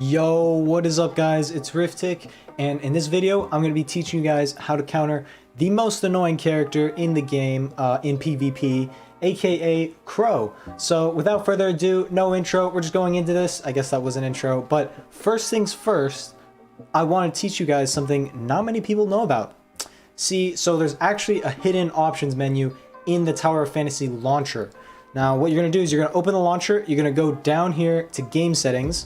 Yo, what is up guys? It's Rifftic, and in this video I'm going to be teaching you guys how to counter the most annoying character in the game in PvP, aka Crow. So without further ado, no intro, we're just going into this. I guess that was an intro, but first things first, I want to teach you guys something not many people know about. See, so there's actually a hidden options menu in the Tower of Fantasy launcher. Now what you're going to do is you're going to open the launcher, you're going to go down here to game settings,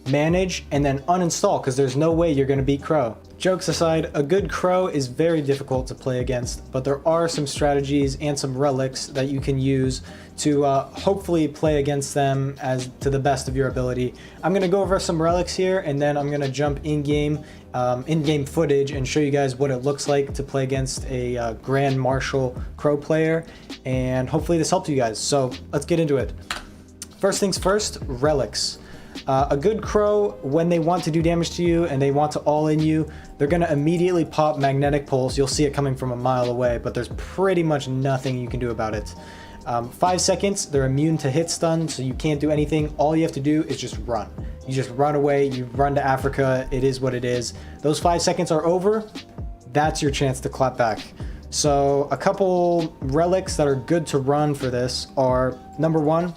manage, and then uninstall, because there's no way you're going to beat Crow. Jokes aside, a good Crow is very difficult to play against, but there are some strategies and some relics that you can use to hopefully play against them as to the best of your ability. I'm going to go over some relics here, and then I'm going to jump in-game footage and show you guys what it looks like to play against a Grand Marshal Crow player, and hopefully this helps you guys. So let's get into it. First things first, relics. A good Crow, when they want to do damage to you and they want to all-in you, they're going to immediately pop Magnetic Pulse. You'll see it coming from a mile away, but there's pretty much nothing you can do about it. 5 seconds, they're immune to hit stun, so you can't do anything. All you have to do is just run. You just run away, you run to Africa, it is what it is. Those 5 seconds are over, that's your chance to clap back. So a couple relics that are good to run for this are, number one,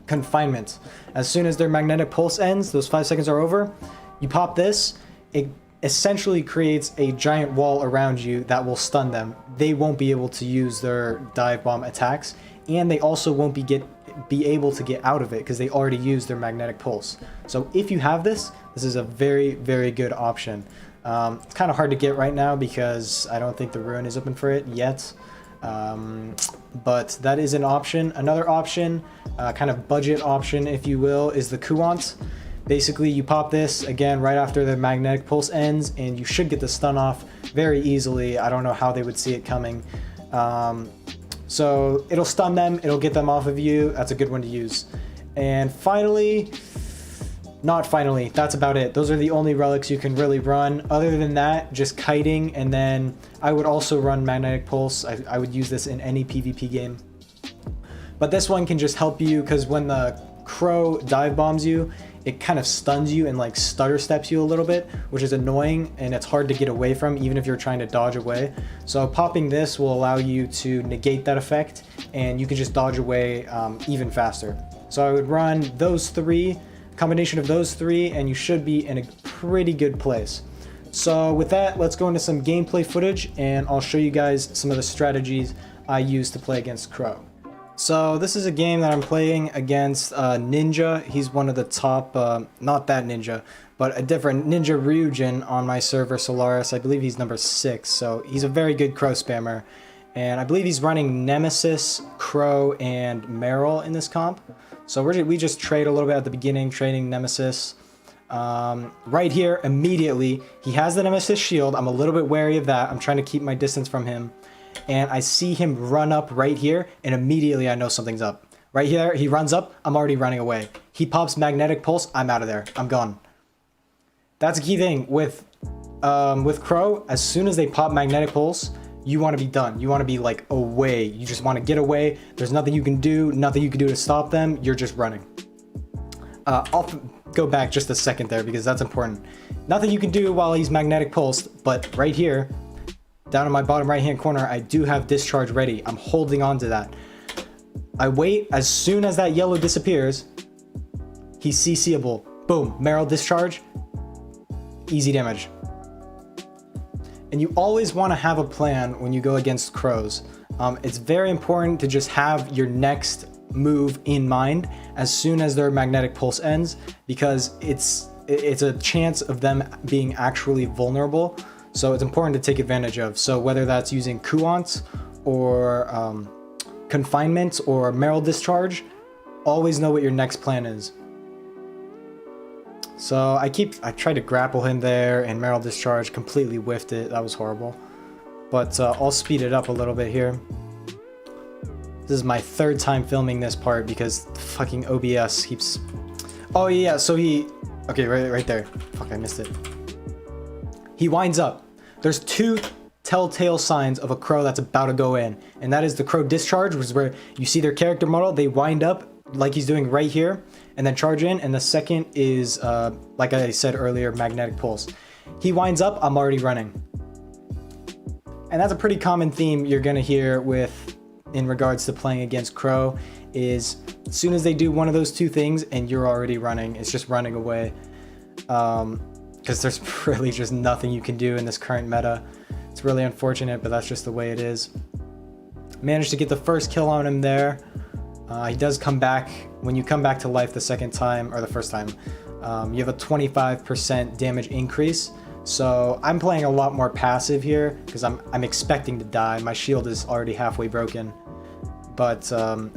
Confinement. As soon as their magnetic pulse ends, those 5 seconds are over, you pop this, it essentially creates a giant wall around you that will stun them. They won't be able to use their dive bomb attacks, and they also won't be able to get out of it because they already used their magnetic pulse. So if you have this, this is a very, very good option. It's kind of hard to get right now because I don't think the ruin is open for it yet. But that is an option. Another option, kind of budget option if you will, is the Kuant. Basically you pop this again right after the magnetic pulse ends and you should get the stun off very easily. I don't know how they would see it coming. So it'll stun them, it'll get them off of you. That's a good one to use. And finally, that's about it. Those are the only relics you can really run. Other than that, just kiting, and then I would also run Magnetic Pulse. I would use this in any PvP game. But this one can just help you because when the Crow dive bombs you, it kind of stuns you and like stutter steps you a little bit, which is annoying and it's hard to get away from even if you're trying to dodge away. So popping this will allow you to negate that effect and you can just dodge away even faster. So I would run those three, combination of those three, and you should be in a pretty good place. So with that, let's go into some gameplay footage and I'll show you guys some of the strategies I use to play against Crow. So this is a game that I'm playing against Ninja. He's one of the top, not that Ninja, but a different Ninja Ryujin on my server Solaris. I believe he's number 6, so he's a very good Crow spammer. And I believe he's running Nemesis, Crow, and Meryl in this comp. So we just trade a little bit at the beginning, trading Nemesis. Right here, immediately, he has the Nemesis shield. I'm a little bit wary of that. I'm trying to keep my distance from him. And I see him run up right here, and immediately I know something's up. Right here, he runs up, I'm already running away. He pops Magnetic Pulse, I'm out of there. I'm gone. That's a key thing with Crow. As soon as they pop Magnetic Pulse, you want to be done. You want to be like away. You just want to get away. There's nothing you can do, to stop them. You're just running. I'll go back just a second there because that's important. Nothing you can do while he's magnetic pulsed, but right here, down in my bottom right hand corner, I do have discharge ready. I'm holding on to that. I wait. As soon as that yellow disappears, he's CCable. Boom, Meryl discharge, easy damage. And you always want to have a plan when you go against Crows. It's very important to just have your next move in mind as soon as their magnetic pulse ends, because it's a chance of them being actually vulnerable. So it's important to take advantage of. So whether that's using Kuant or Confinement or Meryl Discharge, always know what your next plan is. So I tried to grapple him there and Meryl Discharge, completely whiffed it. That was horrible. But I'll speed it up a little bit here. This is my 3rd time filming this part because fucking OBS keeps... Oh yeah, so okay, right there. Fuck, I missed it. He winds up. There's 2 telltale signs of a Crow that's about to go in, and that is the Crow Discharge, which is where you see their character model, they wind up like he's doing right here, and then charge in. And the second is, like I said earlier, magnetic pulse. He winds up, I'm already running. And that's a pretty common theme you're gonna hear in regards to playing against Crow, is as soon as they do one of those two things and you're already running, it's just running away. Because there's really just nothing you can do in this current meta. It's really unfortunate, but that's just the way it is. Managed to get the first kill on him there. He does come back. When you come back to life the second time, or the first time, you have a 25% damage increase. So I'm playing a lot more passive here because I'm expecting to die. My shield is already halfway broken. But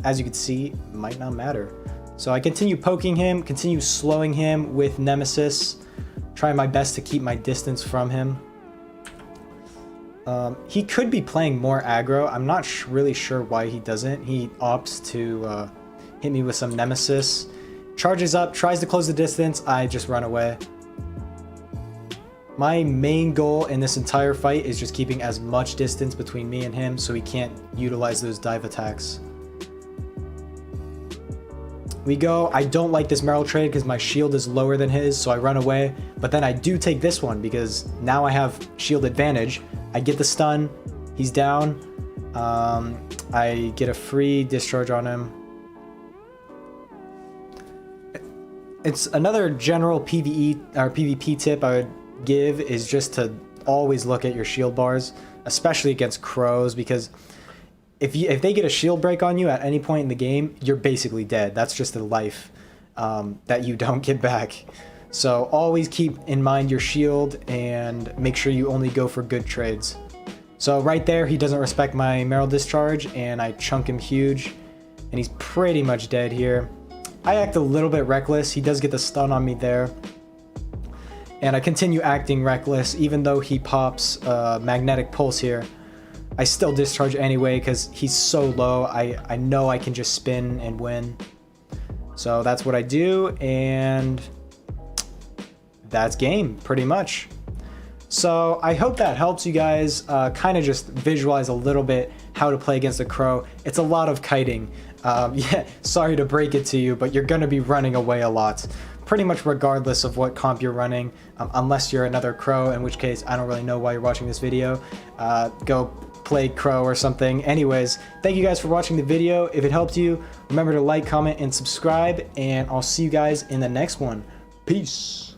as you can see, it might not matter. So I continue poking him, continue slowing him with Nemesis, trying my best to keep my distance from him. He could be playing more aggro. I'm not really sure why he doesn't. He opts to hit me with some Nemesis. Charges up, tries to close the distance. I just run away. My main goal in this entire fight is just keeping as much distance between me and him so he can't utilize those dive attacks. We go. I don't like this Meryl trade because my shield is lower than his, so I run away. But then I do take this one because now I have shield advantage. I get the stun. He's down. I get a free discharge on him. It's another general PvE or PvP tip I would give is just to always look at your shield bars, especially against Crows, because if they get a shield break on you at any point in the game, you're basically dead. That's just a life that you don't get back. So always keep in mind your shield and make sure you only go for good trades. So right there, he doesn't respect my Meryl discharge and I chunk him huge and he's pretty much dead here. I act a little bit reckless. He does get the stun on me there. And I continue acting reckless even though he pops magnetic pulse here. I still discharge anyway because he's so low. I know I can just spin and win. So that's what I do, and that's game, pretty much. So I hope that helps you guys kind of just visualize a little bit how to play against a Crow. It's a lot of kiting. Yeah, sorry to break it to you, but you're going to be running away a lot. Pretty much regardless of what comp you're running, unless you're another Crow, in which case I don't really know why you're watching this video. Go play Crow or something. Anyways, thank you guys for watching the video. If it helped you, remember to like, comment, and subscribe, and I'll see you guys in the next one. Peace.